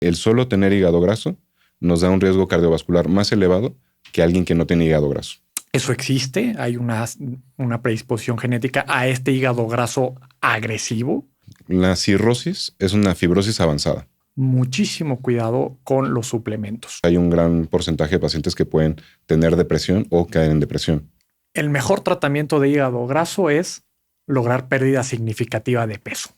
El solo tener hígado graso nos da un riesgo cardiovascular más elevado que alguien que no tiene hígado graso. ¿Eso existe? ¿Hay una predisposición genética a este hígado graso agresivo? La cirrosis es una fibrosis avanzada. Muchísimo cuidado con los suplementos. Hay un gran porcentaje de pacientes que pueden tener depresión o caer en depresión. El mejor tratamiento de hígado graso es lograr pérdida significativa de peso.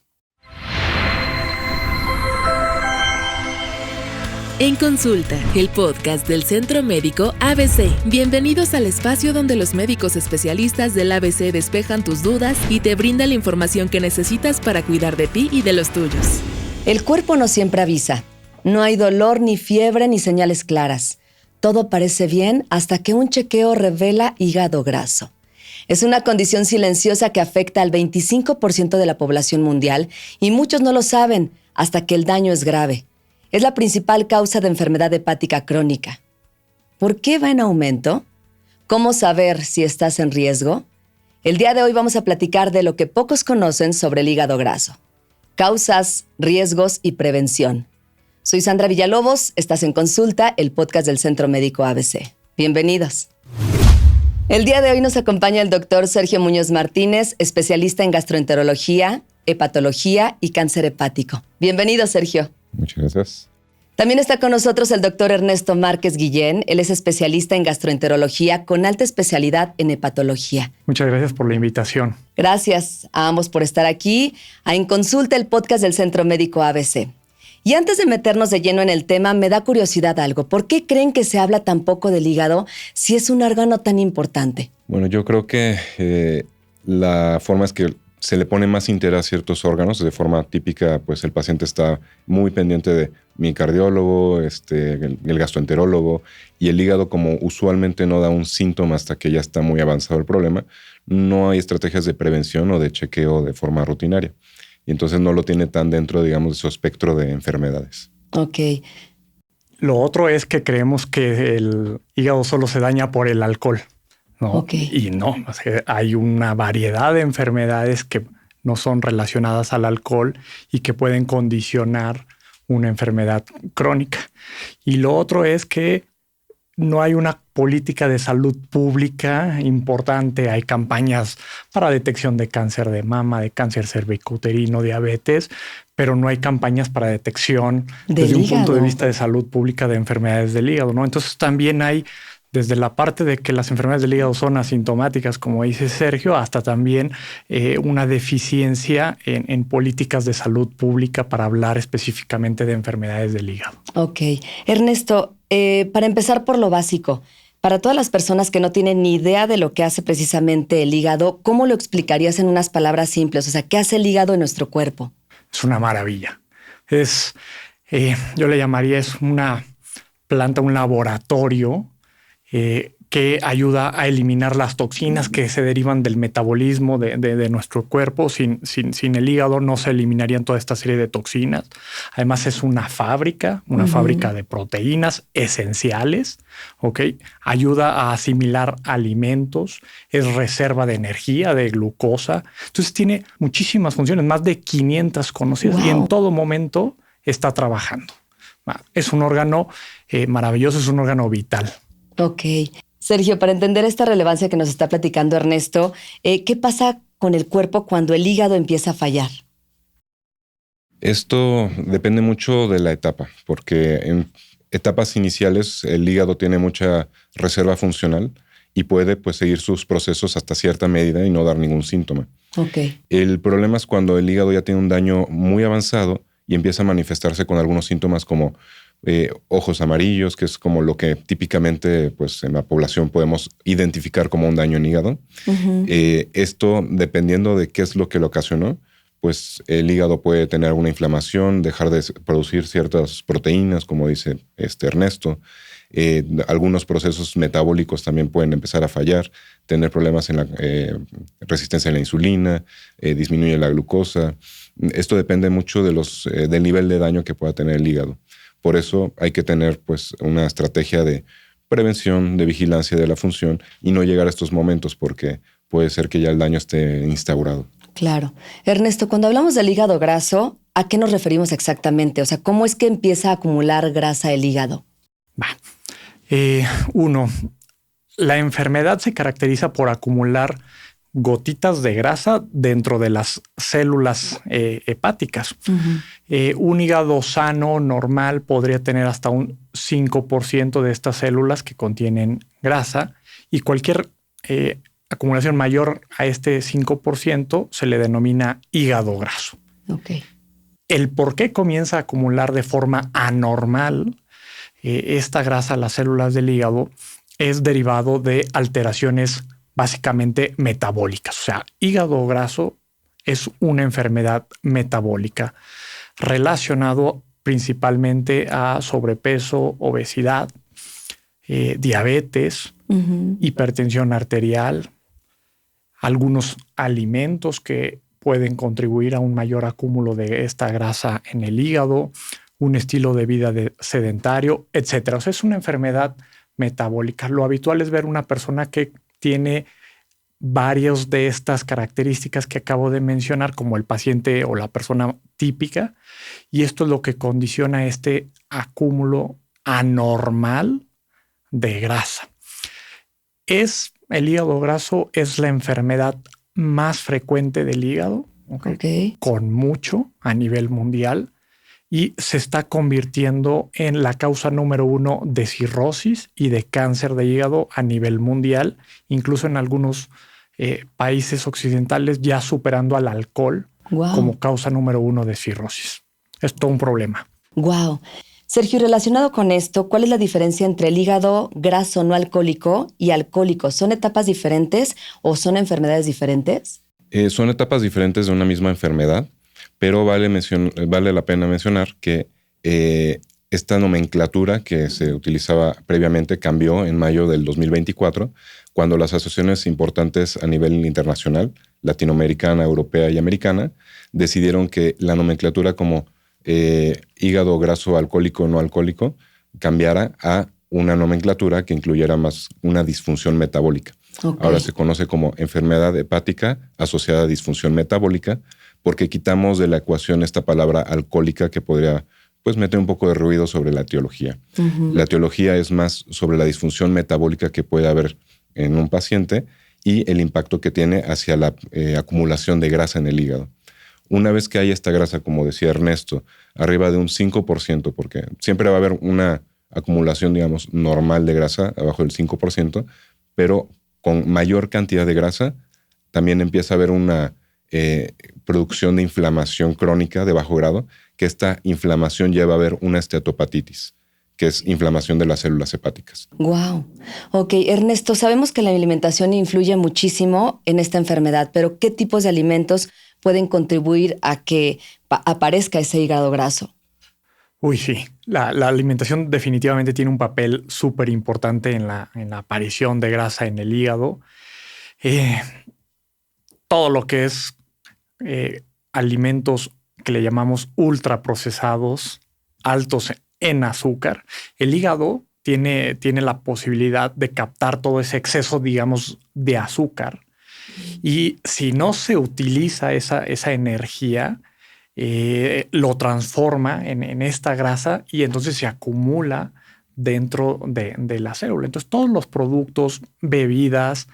En Consulta, el podcast del Centro Médico ABC. Bienvenidos al espacio donde los médicos especialistas del ABC despejan tus dudas y te brindan la información que necesitas para cuidar de ti y de los tuyos. El cuerpo no siempre avisa. No hay dolor, ni fiebre, ni señales claras. Todo parece bien hasta que un chequeo revela hígado graso. Es una condición silenciosa que afecta al 25% de la población mundial y muchos no lo saben hasta que el daño es grave. Es la principal causa de enfermedad hepática crónica. ¿Por qué va en aumento? ¿Cómo saber si estás en riesgo? El día de hoy vamos a platicar de lo que pocos conocen sobre el hígado graso. Causas, riesgos y prevención. Soy Sandra Villalobos, estás en Consulta, el podcast del Centro Médico ABC. Bienvenidos. El día de hoy nos acompaña el doctor Sergio Muñoz Martínez, especialista en gastroenterología, hepatología y cáncer hepático. Bienvenido, Sergio. Muchas gracias. También está con nosotros el doctor Ernesto Márquez Guillén. Él es especialista en gastroenterología con alta especialidad en hepatología. Muchas gracias por la invitación. Gracias a ambos por estar aquí a En Consulta, el podcast del Centro Médico ABC. Y antes de meternos de lleno en el tema, me da curiosidad algo. ¿Por qué creen que se habla tan poco del hígado si es un órgano tan importante? Bueno, yo creo que la forma es que se le pone más interés a ciertos órganos. De forma típica, pues el paciente está muy pendiente de mi cardiólogo, el gastroenterólogo, y el hígado, como usualmente no da un síntoma hasta que ya está muy avanzado el problema, no hay estrategias de prevención o de chequeo de forma rutinaria. Y entonces no lo tiene tan dentro, digamos, de su espectro de enfermedades. Ok. Lo otro es que creemos que el hígado solo se daña por el alcohol, ¿no? Okay. Y no, o sea, hay una variedad de enfermedades que no son relacionadas al alcohol y que pueden condicionar una enfermedad crónica. Y lo otro es que no hay una política de salud pública importante. Hay campañas para detección de cáncer de mama, de cáncer cervicouterino, diabetes, pero no hay campañas para detección desde un punto de vista de salud pública de enfermedades del hígado, ¿no? Entonces también hay, desde la parte de que las enfermedades del hígado son asintomáticas, como dice Sergio, hasta también una deficiencia en políticas de salud pública para hablar específicamente de enfermedades del hígado. Ok. Ernesto, para empezar por lo básico, para todas las personas que no tienen ni idea de lo que hace precisamente el hígado, ¿cómo lo explicarías en unas palabras simples? O sea, ¿qué hace el hígado en nuestro cuerpo? Es una maravilla. Yo le llamaría, es una planta, un laboratorio que ayuda a eliminar las toxinas que se derivan del metabolismo de nuestro cuerpo. Sin el hígado no se eliminarían toda esta serie de toxinas. Además es una fábrica de proteínas esenciales, ¿ok? Ayuda a asimilar alimentos, es reserva de energía, de glucosa. Entonces tiene muchísimas funciones, más de 500 conocidas. Wow. Y en todo momento está trabajando. Es un órgano maravilloso, es un órgano vital. Ok. Sergio, para entender esta relevancia que nos está platicando Ernesto, ¿qué pasa con el cuerpo cuando el hígado empieza a fallar? Esto depende mucho de la etapa, porque en etapas iniciales el hígado tiene mucha reserva funcional y puede seguir sus procesos hasta cierta medida y no dar ningún síntoma. Okay. El problema es cuando el hígado ya tiene un daño muy avanzado y empieza a manifestarse con algunos síntomas como ojos amarillos, que es como lo que típicamente en la población podemos identificar como un daño en hígado. Uh-huh. Esto, dependiendo de qué es lo que lo ocasionó, pues el hígado puede tener alguna inflamación, dejar de producir ciertas proteínas, como dice Ernesto. Algunos procesos metabólicos también pueden empezar a fallar, tener problemas en la resistencia a la insulina, disminuye la glucosa. Esto depende mucho del nivel de daño que pueda tener el hígado. Por eso hay que tener una estrategia de prevención, de vigilancia de la función y no llegar a estos momentos porque puede ser que ya el daño esté instaurado. Claro. Ernesto, cuando hablamos del hígado graso, ¿a qué nos referimos exactamente? O sea, ¿cómo es que empieza a acumular grasa el hígado? Uno, la enfermedad se caracteriza por acumular gotitas de grasa dentro de las células hepáticas. Un hígado sano, normal, podría tener hasta un 5% de estas células que contienen grasa, y cualquier acumulación mayor a este 5% se le denomina hígado graso. Okay. El por qué comienza a acumular de forma anormal esta grasa a las células del hígado es derivado de alteraciones básicamente metabólicas. O sea, hígado graso es una enfermedad metabólica relacionado principalmente a sobrepeso, obesidad, diabetes, hipertensión arterial, algunos alimentos que pueden contribuir a un mayor acúmulo de esta grasa en el hígado, un estilo de vida sedentario, etc. O sea, es una enfermedad metabólica. Lo habitual es ver una persona que tiene varias de estas características que acabo de mencionar, como el paciente o la persona típica, y esto es lo que condiciona este acúmulo anormal de grasa. El hígado graso es la enfermedad más frecuente del hígado, con mucho a nivel mundial, y se está convirtiendo en la causa número 1 de cirrosis y de cáncer de hígado a nivel mundial, incluso en algunos países occidentales ya superando al alcohol como causa número 1 de cirrosis. Es todo un problema. Wow. Sergio, relacionado con esto, ¿cuál es la diferencia entre el hígado graso no alcohólico y alcohólico? ¿Son etapas diferentes o son enfermedades diferentes? Son etapas diferentes de una misma enfermedad, pero vale la pena mencionar que esta nomenclatura que se utilizaba previamente cambió en mayo del 2024, cuando las asociaciones importantes a nivel internacional, latinoamericana, europea y americana, decidieron que la nomenclatura como hígado graso alcohólico o no alcohólico cambiara a una nomenclatura que incluyera más una disfunción metabólica. Ahora se conoce como enfermedad hepática asociada a disfunción metabólica, porque quitamos de la ecuación esta palabra alcohólica que podría meter un poco de ruido sobre la etiología. La etiología es más sobre la disfunción metabólica que puede haber en un paciente y el impacto que tiene hacia la acumulación de grasa en el hígado. Una vez que hay esta grasa, como decía Ernesto, arriba de un 5%, porque siempre va a haber una acumulación, digamos, normal de grasa abajo del 5%, pero con mayor cantidad de grasa también empieza a haber una producción de inflamación crónica de bajo grado, que esta inflamación lleva a haber una esteatopatitis, que es inflamación de las células hepáticas. Wow. Ok, Ernesto, sabemos que la alimentación influye muchísimo en esta enfermedad, pero ¿qué tipos de alimentos pueden contribuir a que aparezca ese hígado graso? Uy, sí. La alimentación definitivamente tiene un papel súper importante en la aparición de grasa en el hígado. Todo lo que es alimentos que le llamamos ultraprocesados, altos en azúcar. El hígado tiene la posibilidad de captar todo ese exceso, digamos, de azúcar. Y si no se utiliza esa energía, lo transforma en esta grasa y entonces se acumula dentro de la célula. Entonces todos los productos, bebidas,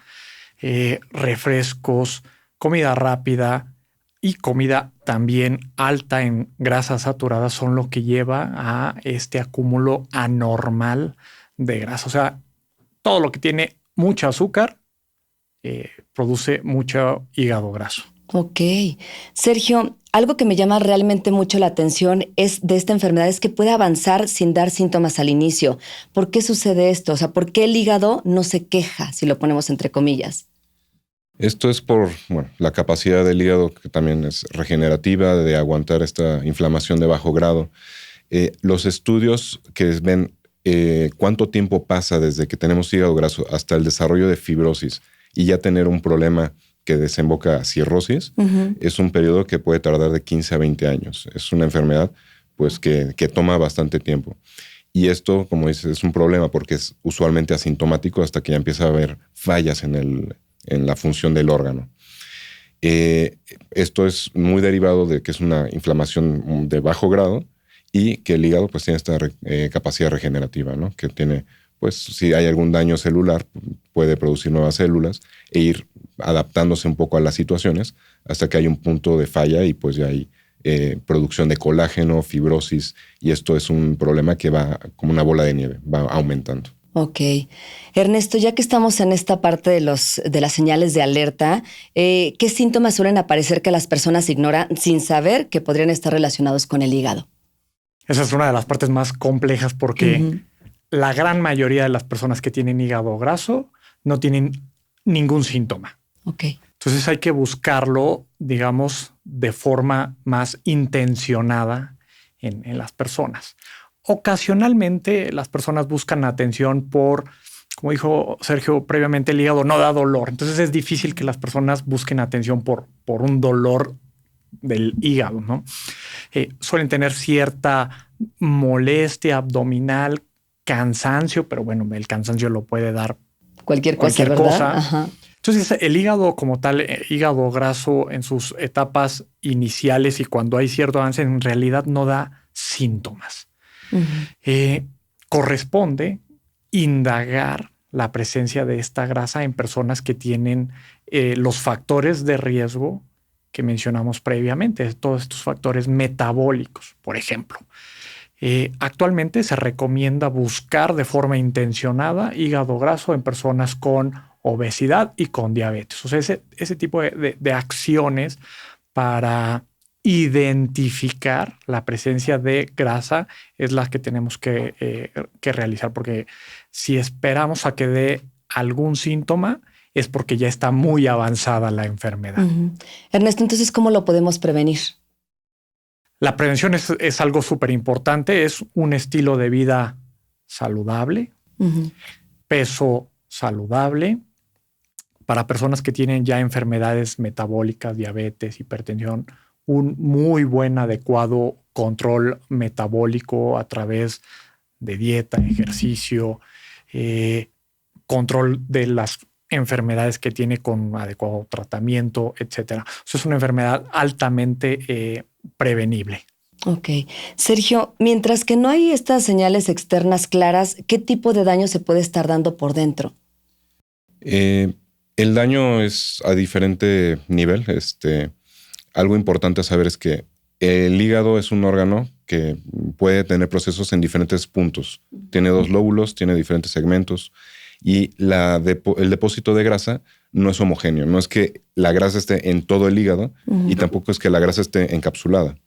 refrescos, comida rápida y comida también alta en grasas saturadas son lo que lleva a este acúmulo anormal de grasa. O sea, todo lo que tiene mucho azúcar produce mucho hígado graso. Ok. Sergio, algo que me llama realmente mucho la atención es de esta enfermedad es que puede avanzar sin dar síntomas al inicio. ¿Por qué sucede esto? O sea, ¿por qué el hígado no se queja, si lo ponemos entre comillas? Esto es por la capacidad del hígado, que también es regenerativa, de aguantar esta inflamación de bajo grado. Los estudios que ven cuánto tiempo pasa desde que tenemos hígado graso hasta el desarrollo de fibrosis y ya tener un problema que desemboca a cirrosis, es un periodo que puede tardar de 15 a 20 años. Es una enfermedad que toma bastante tiempo. Y esto, como dices, es un problema porque es usualmente asintomático hasta que ya empieza a haber fallas en la función del órgano. Esto es muy derivado de que es una inflamación de bajo grado y que el hígado pues tiene esta capacidad regenerativa, ¿no? Que tiene, pues si hay algún daño celular, puede producir nuevas células e ir adaptándose un poco a las situaciones hasta que hay un punto de falla y pues ya hay producción de colágeno, fibrosis, y esto es un problema que va como una bola de nieve, va aumentando. Ok. Ernesto, ya que estamos en esta parte de las señales de alerta, ¿qué síntomas suelen aparecer que las personas ignoran sin saber que podrían estar relacionados con el hígado? Esa es una de las partes más complejas porque la gran mayoría de las personas que tienen hígado graso no tienen ningún síntoma. Ok. Entonces hay que buscarlo, digamos, de forma más intencionada en las personas. Ocasionalmente las personas buscan atención por, como dijo Sergio previamente, el hígado no da dolor. Entonces es difícil que las personas busquen atención por un dolor del hígado, ¿no? Suelen tener cierta molestia abdominal, cansancio, pero bueno, el cansancio lo puede dar Cualquier cosa, ¿verdad? Ajá. Entonces el hígado como tal, hígado graso en sus etapas iniciales y cuando hay cierto avance, en realidad no da síntomas. Corresponde indagar la presencia de esta grasa en personas que tienen los factores de riesgo que mencionamos previamente, todos estos factores metabólicos, por ejemplo. Actualmente se recomienda buscar de forma intencionada hígado graso en personas con obesidad y con diabetes. O sea, ese tipo de acciones para identificar la presencia de grasa es la que tenemos que realizar, porque si esperamos a que dé algún síntoma es porque ya está muy avanzada la enfermedad. Ernesto, entonces, ¿cómo lo podemos prevenir? La prevención es algo súper importante, es un estilo de vida saludable, peso saludable. Para personas que tienen ya enfermedades metabólicas, diabetes, hipertensión, un muy buen, adecuado control metabólico a través de dieta, ejercicio, control de las enfermedades que tiene con adecuado tratamiento, etcétera. Eso es una enfermedad altamente prevenible. Ok. Sergio, mientras que no hay estas señales externas claras, ¿qué tipo de daño se puede estar dando por dentro? El daño es a diferente nivel. Algo importante a saber es que el hígado es un órgano que puede tener procesos en diferentes puntos. Tiene 2 lóbulos, tiene diferentes segmentos y el depósito de grasa no es homogéneo. No es que la grasa esté en todo el hígado y tampoco es que la grasa esté encapsulada.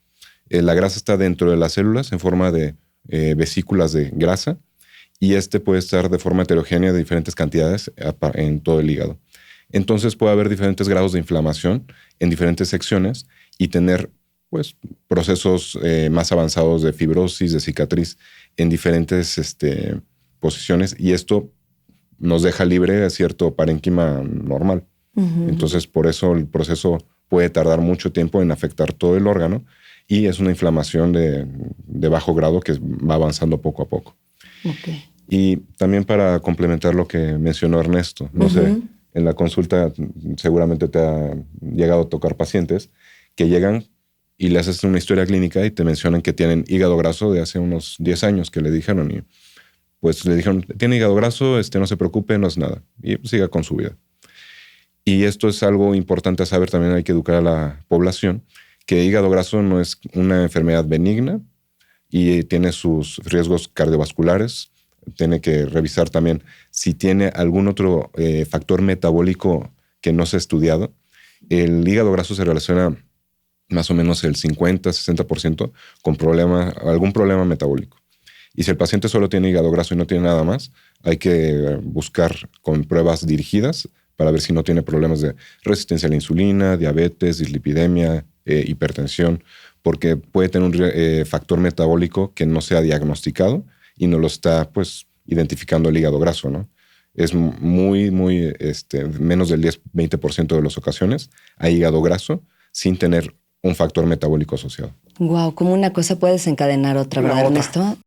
La grasa está dentro de las células en forma de vesículas de grasa y puede estar de forma heterogénea de diferentes cantidades en todo el hígado. Entonces puede haber diferentes grados de inflamación en diferentes secciones y tener pues, procesos más avanzados de fibrosis, de cicatriz en diferentes posiciones, y esto nos deja libre a cierto parénquima normal. Entonces por eso el proceso puede tardar mucho tiempo en afectar todo el órgano y es una inflamación de bajo grado que va avanzando poco a poco. Okay. Y también para complementar lo que mencionó Ernesto, no sé, en la consulta seguramente te ha llegado a tocar pacientes que llegan y le haces una historia clínica y te mencionan que tienen hígado graso de hace unos 10 años que le dijeron y pues le dijeron, tiene hígado graso, no se preocupe, no es nada y siga con su vida. Y esto es algo importante a saber, también hay que educar a la población que hígado graso no es una enfermedad benigna y tiene sus riesgos cardiovasculares. Tiene que revisar también si tiene algún otro factor metabólico que no se ha estudiado. El hígado graso se relaciona más o menos el 50-60% con algún problema metabólico. Y si el paciente solo tiene hígado graso y no tiene nada más, hay que buscar con pruebas dirigidas para ver si no tiene problemas de resistencia a la insulina, diabetes, dislipidemia, hipertensión, porque puede tener un factor metabólico que no se ha diagnosticado y no lo está, pues, identificando el hígado graso, ¿no? Es muy, menos del 10-20% de las ocasiones hay hígado graso sin tener un factor metabólico asociado. Wow, ¿cómo una cosa puede desencadenar otra, verdad, Ernesto?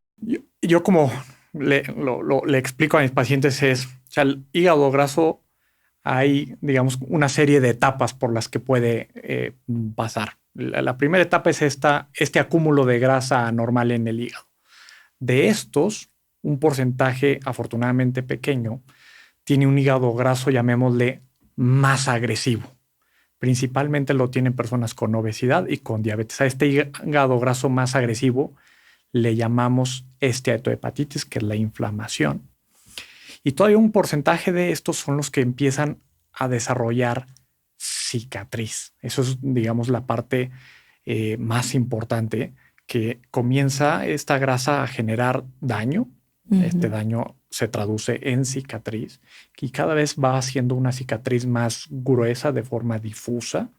Yo como le explico a mis pacientes o sea, el hígado graso hay, digamos, una serie de etapas por las que puede pasar. La primera etapa es este acúmulo de grasa anormal en el hígado. De estos, un porcentaje afortunadamente pequeño tiene un hígado graso, llamémosle, más agresivo. Principalmente lo tienen personas con obesidad y con diabetes. A este hígado graso más agresivo le llamamos esteatohepatitis, que es la inflamación. Y todavía un porcentaje de estos son los que empiezan a desarrollar cicatriz. Eso es, digamos, la parte más importante, que comienza esta grasa a generar daño. Este daño se traduce en cicatriz y cada vez va haciendo una cicatriz más gruesa de forma difusa.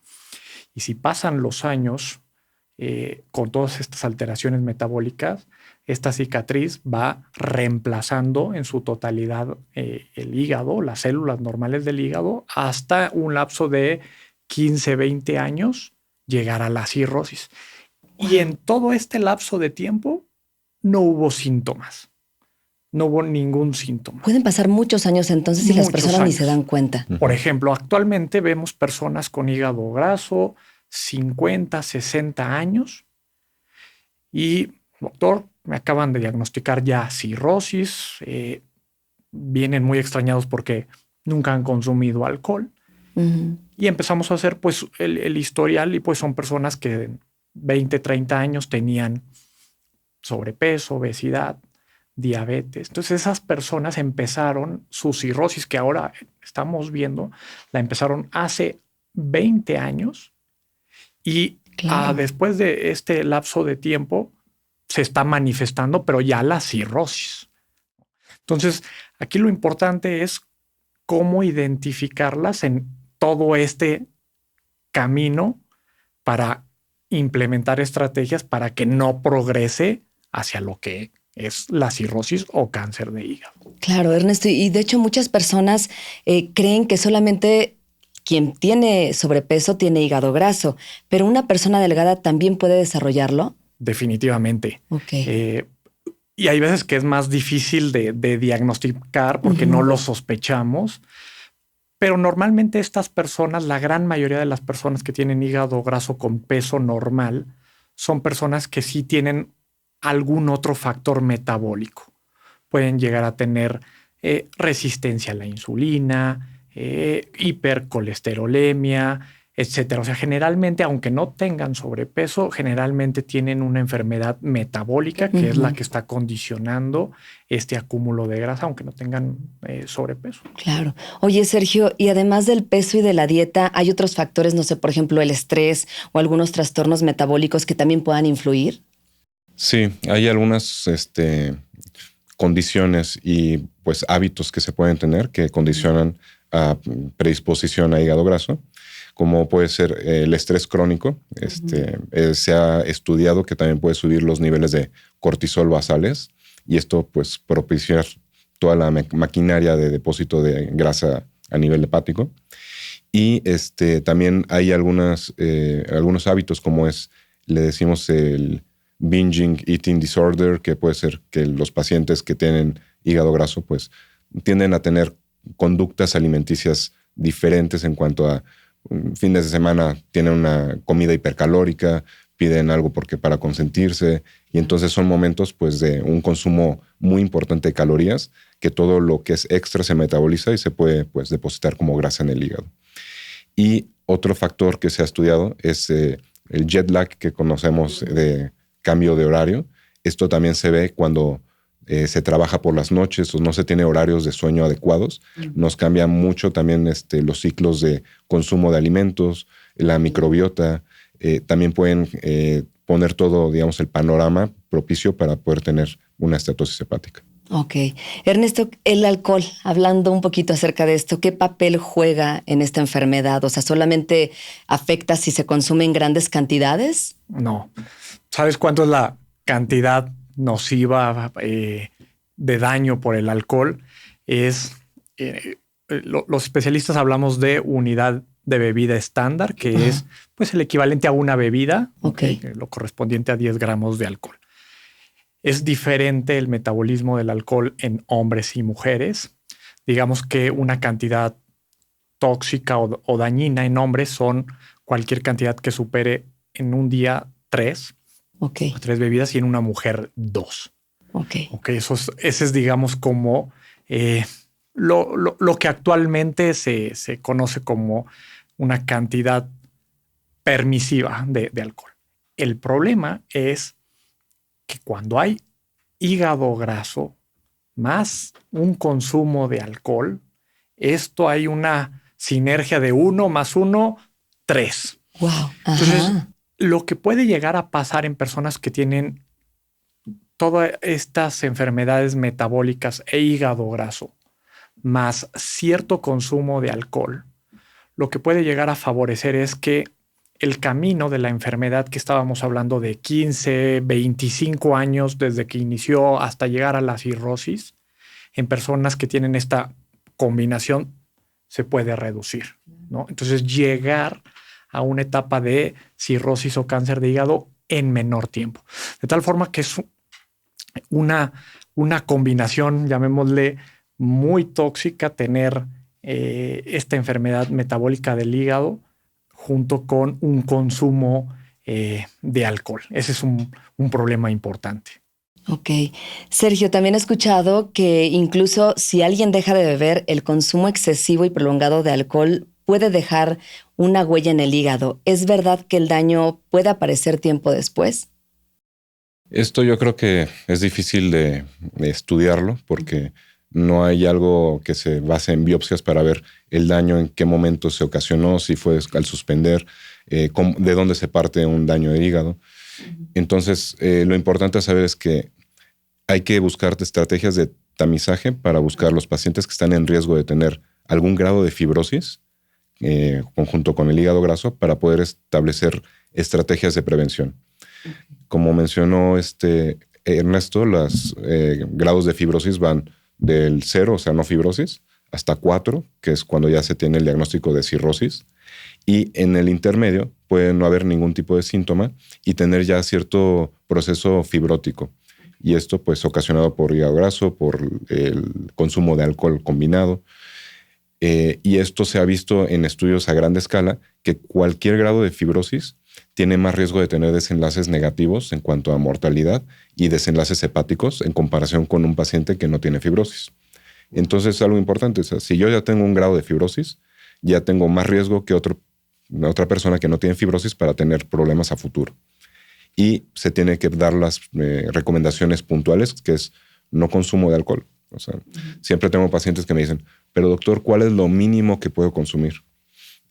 Y si pasan los años con todas estas alteraciones metabólicas, esta cicatriz va reemplazando en su totalidad el hígado, las células normales del hígado, hasta un lapso de 15, 20 años llegar a la cirrosis. Y en todo este lapso de tiempo no hubo síntomas. No hubo ningún síntoma. Pueden pasar muchos años entonces y las personas ni se dan cuenta. Por ejemplo, actualmente vemos personas con hígado graso, 50, 60 años. Y, doctor, me acaban de diagnosticar ya cirrosis. Vienen muy extrañados porque nunca han consumido alcohol. Y empezamos a hacer pues el historial y pues son personas que 20, 30 años tenían sobrepeso, obesidad, diabetes. Entonces esas personas empezaron su cirrosis, que ahora estamos viendo, la empezaron hace 20 años y después de este lapso de tiempo se está manifestando, pero ya la cirrosis. Entonces aquí lo importante es cómo identificarlas en todo este camino para implementar estrategias para que no progrese hacia lo que es la cirrosis o cáncer de hígado. Claro, Ernesto. Y de hecho muchas personas creen que solamente quien tiene sobrepeso tiene hígado graso, pero una persona delgada también puede desarrollarlo. Definitivamente. Y hay veces que es más difícil de diagnosticar porque no lo sospechamos. Pero normalmente estas personas, la gran mayoría de las personas que tienen hígado graso con peso normal, son personas que sí tienen algún otro factor metabólico. Pueden llegar a tener resistencia a la insulina, hipercolesterolemia, etcétera. O sea, generalmente, aunque no tengan sobrepeso, generalmente tienen una enfermedad metabólica que es la que está condicionando este acúmulo de grasa, aunque no tengan sobrepeso. Claro. Oye, Sergio, y además del peso y de la dieta, ¿hay otros factores, no sé, por ejemplo, el estrés o algunos trastornos metabólicos que también puedan influir? Sí, hay algunas condiciones y pues hábitos que se pueden tener que condicionan a predisposición a hígado graso, como puede ser el estrés crónico. Se ha estudiado que también puede subir los niveles de cortisol basales y esto pues propiciar toda la maquinaria de depósito de grasa a nivel hepático. Y también hay algunos hábitos como le decimos el binging eating disorder, que puede ser que los pacientes que tienen hígado graso pues tienden a tener conductas alimenticias diferentes en cuanto a fines de semana tienen una comida hipercalórica, piden algo para consentirse y entonces son momentos pues de un consumo muy importante de calorías, que todo lo que es extra se metaboliza y se puede pues depositar como grasa en el hígado. Y otro factor que se ha estudiado es el jet lag que conocemos de cambio de horario. Esto también se ve cuando se trabaja por las noches o no se tiene horarios de sueño adecuados. Nos cambia mucho también los ciclos de consumo de alimentos, la microbiota. También pueden poner todo, digamos, el panorama propicio para poder tener una estatosis hepática. Ok. Ernesto, el alcohol, hablando un poquito acerca de esto, ¿qué papel juega en esta enfermedad? O sea, ¿solamente afecta si se consume en grandes cantidades? No. ¿Sabes cuánto es la cantidad nociva de daño por el alcohol? Los especialistas hablamos de unidad de bebida estándar, que es pues el equivalente a una bebida, lo correspondiente a 10 gramos de alcohol. Es diferente el metabolismo del alcohol en hombres y mujeres. Digamos que una cantidad tóxica o dañina en hombres son cualquier cantidad que supere en un día 3 bebidas y en una mujer 2. Ese es, digamos, como lo que actualmente se conoce como una cantidad permisiva de alcohol. El problema es que cuando hay hígado graso más un consumo de alcohol, esto hay una sinergia de 1 más 1, 3. Wow. Entonces, lo que puede llegar a pasar en personas que tienen todas estas enfermedades metabólicas e hígado graso, más cierto consumo de alcohol, lo que puede llegar a favorecer es que el camino de la enfermedad que estábamos hablando de 15, 25 años desde que inició hasta llegar a la cirrosis, en personas que tienen esta combinación se puede reducir, ¿no? Entonces llegar a una etapa de cirrosis o cáncer de hígado en menor tiempo. De tal forma que es una combinación, llamémosle, muy tóxica tener esta enfermedad metabólica del hígado junto con un consumo de alcohol. Ese es un problema importante. Ok. Sergio, también he escuchado que incluso si alguien deja de beber, el consumo excesivo y prolongado de alcohol puede dejar una huella en el hígado. ¿Es verdad que el daño puede aparecer tiempo después? Esto yo creo que es difícil de estudiarlo porque no hay algo que se base en biopsias para ver el daño, en qué momento se ocasionó, si fue al suspender, de dónde se parte un daño de hígado. Entonces, lo importante a saber es que hay que buscar estrategias de tamizaje para buscar los pacientes que están en riesgo de tener algún grado de fibrosis conjunto con el hígado graso para poder establecer estrategias de prevención. Como mencionó Ernesto, los grados de fibrosis van del 0, o sea, no fibrosis, hasta 4, que es cuando ya se tiene el diagnóstico de cirrosis. Y en el intermedio puede no haber ningún tipo de síntoma y tener ya cierto proceso fibrótico. Y esto pues ocasionado por hígado graso, por el consumo de alcohol combinado. Y esto se ha visto en estudios a gran escala que cualquier grado de fibrosis tiene más riesgo de tener desenlaces negativos en cuanto a mortalidad y desenlaces hepáticos en comparación con un paciente que no tiene fibrosis. Entonces, algo importante, o sea, si yo ya tengo un grado de fibrosis, ya tengo más riesgo que otra persona que no tiene fibrosis para tener problemas a futuro. Y se tiene que dar las recomendaciones puntuales, que es no consumo de alcohol. O sea, siempre tengo pacientes que me dicen, pero doctor, ¿cuál es lo mínimo que puedo consumir?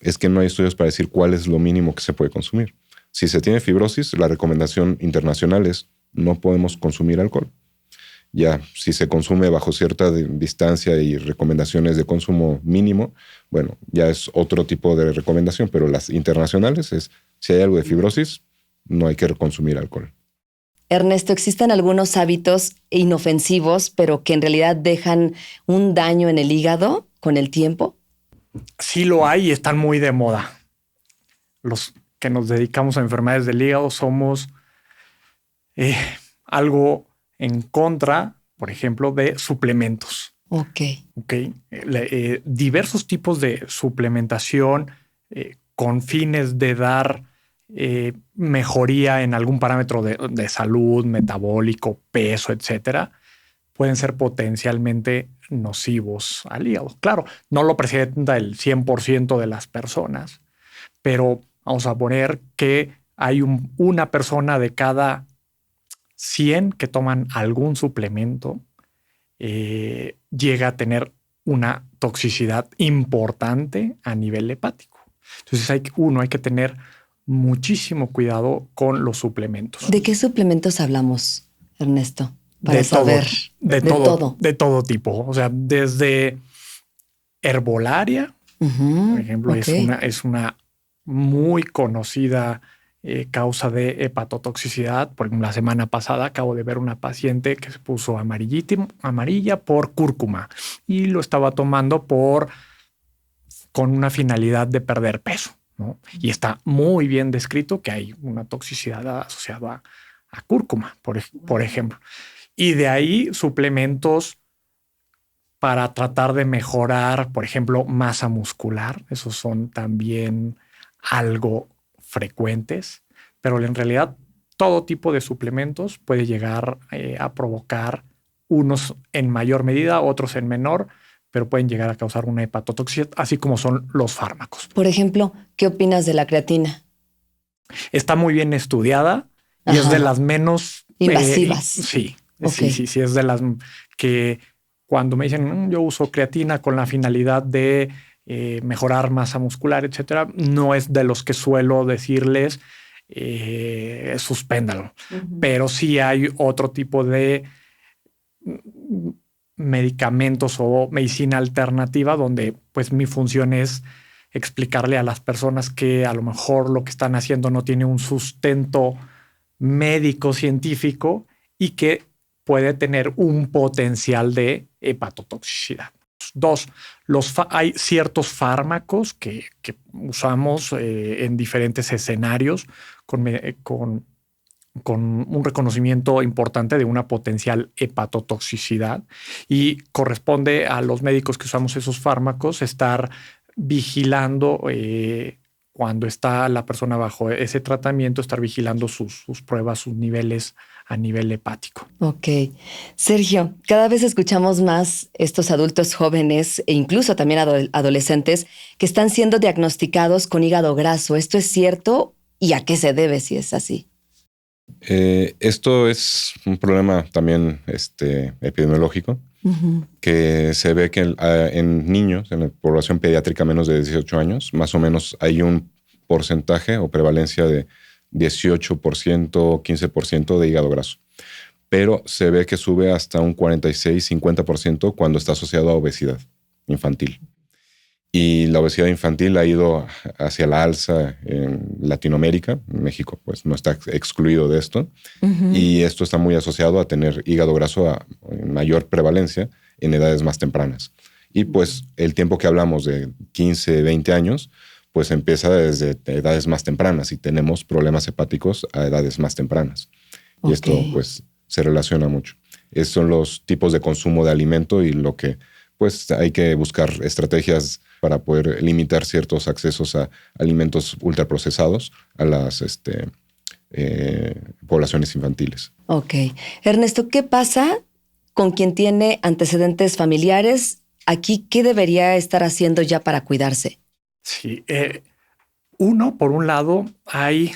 Es que no hay estudios para decir cuál es lo mínimo que se puede consumir. Si se tiene fibrosis, la recomendación internacional es no podemos consumir alcohol. Ya, si se consume bajo cierta distancia y recomendaciones de consumo mínimo, bueno, ya es otro tipo de recomendación, pero las internacionales es, si hay algo de fibrosis, no hay que consumir alcohol. Ernesto, ¿existen algunos hábitos inofensivos, pero que en realidad dejan un daño en el hígado con el tiempo? Sí lo hay y están muy de moda. Los que nos dedicamos a enfermedades del hígado somos algo en contra, por ejemplo, de suplementos. Diversos tipos de suplementación con fines de dar mejoría en algún parámetro de salud, metabólico, peso, etcétera, pueden ser potencialmente nocivos al hígado. Claro, no lo presenta el 100% de las personas, pero vamos a poner que hay una persona de cada 100 que toman algún suplemento llega a tener una toxicidad importante a nivel hepático. Entonces hay que tener muchísimo cuidado con los suplementos. ¿De qué suplementos hablamos, Ernesto? Para saber. De todo tipo. O sea, desde herbolaria, por ejemplo, es una muy conocida causa de hepatotoxicidad. Por ejemplo, la semana pasada acabo de ver una paciente que se puso amarilla por cúrcuma y lo estaba tomando con una finalidad de perder peso, ¿no? Y está muy bien descrito que hay una toxicidad asociada a cúrcuma, por ejemplo. Y de ahí suplementos para tratar de mejorar, por ejemplo, masa muscular. Esos son también algo frecuentes, pero en realidad todo tipo de suplementos puede llegar a provocar, unos en mayor medida, otros en menor, pero pueden llegar a causar una hepatotoxicidad, así como son los fármacos. Por ejemplo, ¿qué opinas de la creatina? Está muy bien estudiada y es de las menos invasivas. Sí, Okay. sí, es de las que cuando me dicen yo uso creatina con la finalidad de mejorar masa muscular, etcétera, no es de los que suelo decirles suspéndalo. Pero sí hay otro tipo de medicamentos o medicina alternativa donde pues mi función es explicarle a las personas que a lo mejor lo que están haciendo no tiene un sustento médico científico y que puede tener un potencial de hepatotoxicidad. Dos, hay ciertos fármacos que usamos en diferentes escenarios con un reconocimiento importante de una potencial hepatotoxicidad, y corresponde a los médicos que usamos esos fármacos estar vigilando cuando está la persona bajo ese tratamiento, estar vigilando sus pruebas, sus niveles a nivel hepático. Ok. Sergio, cada vez escuchamos más estos adultos jóvenes e incluso también adolescentes que están siendo diagnosticados con hígado graso. ¿Esto es cierto? ¿Y a qué se debe si es así? Esto es un problema también epidemiológico, que se ve que en niños, en la población pediátrica menos de 18 años, más o menos hay un porcentaje o prevalencia de 18%, 15% de hígado graso. Pero se ve que sube hasta un 46, 50% cuando está asociado a obesidad infantil. Y la obesidad infantil ha ido hacia la alza en Latinoamérica. México pues no está excluido de esto. Y esto está muy asociado a tener hígado graso en mayor prevalencia en edades más tempranas. Y pues el tiempo que hablamos de 15, 20 años, pues empieza desde edades más tempranas y tenemos problemas hepáticos a edades más tempranas. Y esto pues se relaciona mucho. Esos son los tipos de consumo de alimento y lo que pues hay que buscar estrategias para poder limitar ciertos accesos a alimentos ultraprocesados a las poblaciones infantiles. Ok. Ernesto, ¿qué pasa con quien tiene antecedentes familiares? Aquí, ¿qué debería estar haciendo ya para cuidarse? Sí. Por un lado, hay,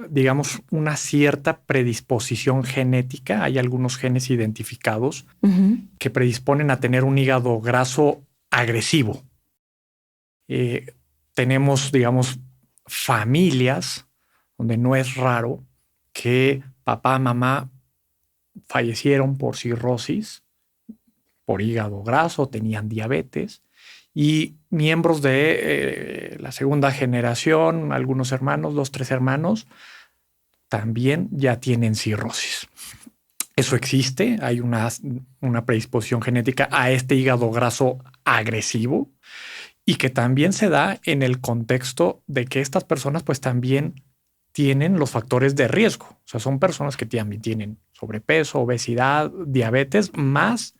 digamos, una cierta predisposición genética. Hay algunos genes identificados que predisponen a tener un hígado graso agresivo. Tenemos, digamos, familias donde no es raro que papá, mamá fallecieron por cirrosis, por hígado graso, tenían diabetes, y miembros de la segunda generación, algunos hermanos, 2, 3 hermanos, también ya tienen cirrosis. Eso existe, hay una predisposición genética a este hígado graso agresivo, y que también se da en el contexto de que estas personas pues también tienen los factores de riesgo. O sea, son personas que también tienen sobrepeso, obesidad, diabetes, más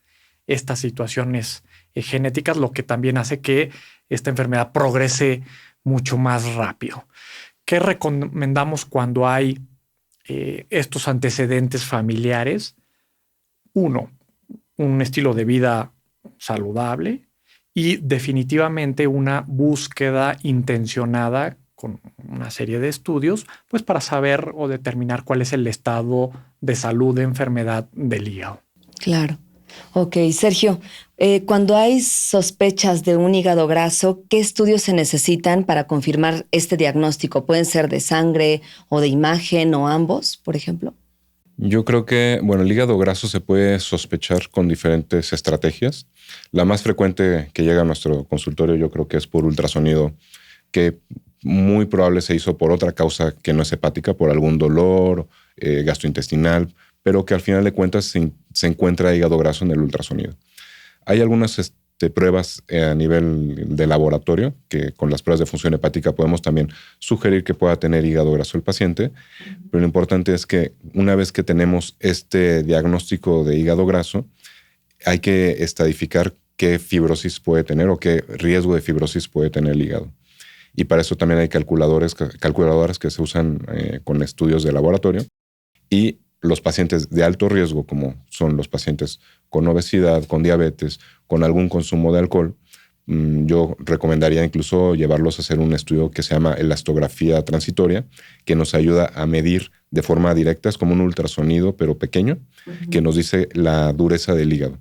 estas situaciones genéticas, lo que también hace que esta enfermedad progrese mucho más rápido. ¿Qué recomendamos cuando hay estos antecedentes familiares? 1, un estilo de vida saludable y definitivamente una búsqueda intencionada con una serie de estudios, pues para saber o determinar cuál es el estado de salud de enfermedad del hígado. Claro. Ok, Sergio, cuando hay sospechas de un hígado graso, ¿qué estudios se necesitan para confirmar este diagnóstico? ¿Pueden ser de sangre o de imagen o ambos, por ejemplo? Yo creo que, el hígado graso se puede sospechar con diferentes estrategias. La más frecuente que llega a nuestro consultorio yo creo que es por ultrasonido, que muy probable se hizo por otra causa que no es hepática, por algún dolor gastrointestinal, pero que al final de cuentas se encuentra hígado graso en el ultrasonido. Hay algunas pruebas a nivel de laboratorio que con las pruebas de función hepática podemos también sugerir que pueda tener hígado graso el paciente, pero lo importante es que una vez que tenemos este diagnóstico de hígado graso, hay que estadificar qué fibrosis puede tener o qué riesgo de fibrosis puede tener el hígado. Y para eso también hay calculadoras que se usan con estudios de laboratorio. Y los pacientes de alto riesgo, como son los pacientes con obesidad, con diabetes, con algún consumo de alcohol, yo recomendaría incluso llevarlos a hacer un estudio que se llama elastografía transitoria, que nos ayuda a medir de forma directa, es como un ultrasonido, pero pequeño, que nos dice la dureza del hígado.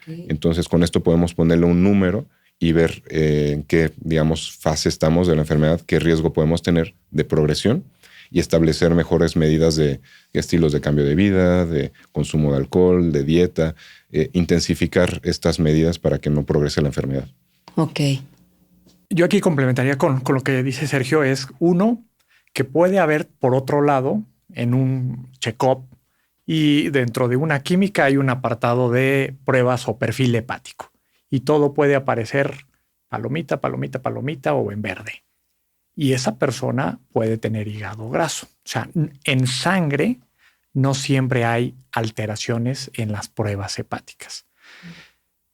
Entonces, con esto podemos ponerle un número y ver en qué, digamos, fase estamos de la enfermedad, qué riesgo podemos tener de progresión y establecer mejores medidas de estilos de cambio de vida, de consumo de alcohol, de dieta, intensificar estas medidas para que no progrese la enfermedad. Ok. Yo aquí complementaría con lo que dice Sergio, es uno, que puede haber, por otro lado, en un check-up y dentro de una química hay un apartado de pruebas o perfil hepático. Y todo puede aparecer palomita, palomita, palomita o en verde. Y esa persona puede tener hígado graso. O sea, en sangre no siempre hay alteraciones en las pruebas hepáticas.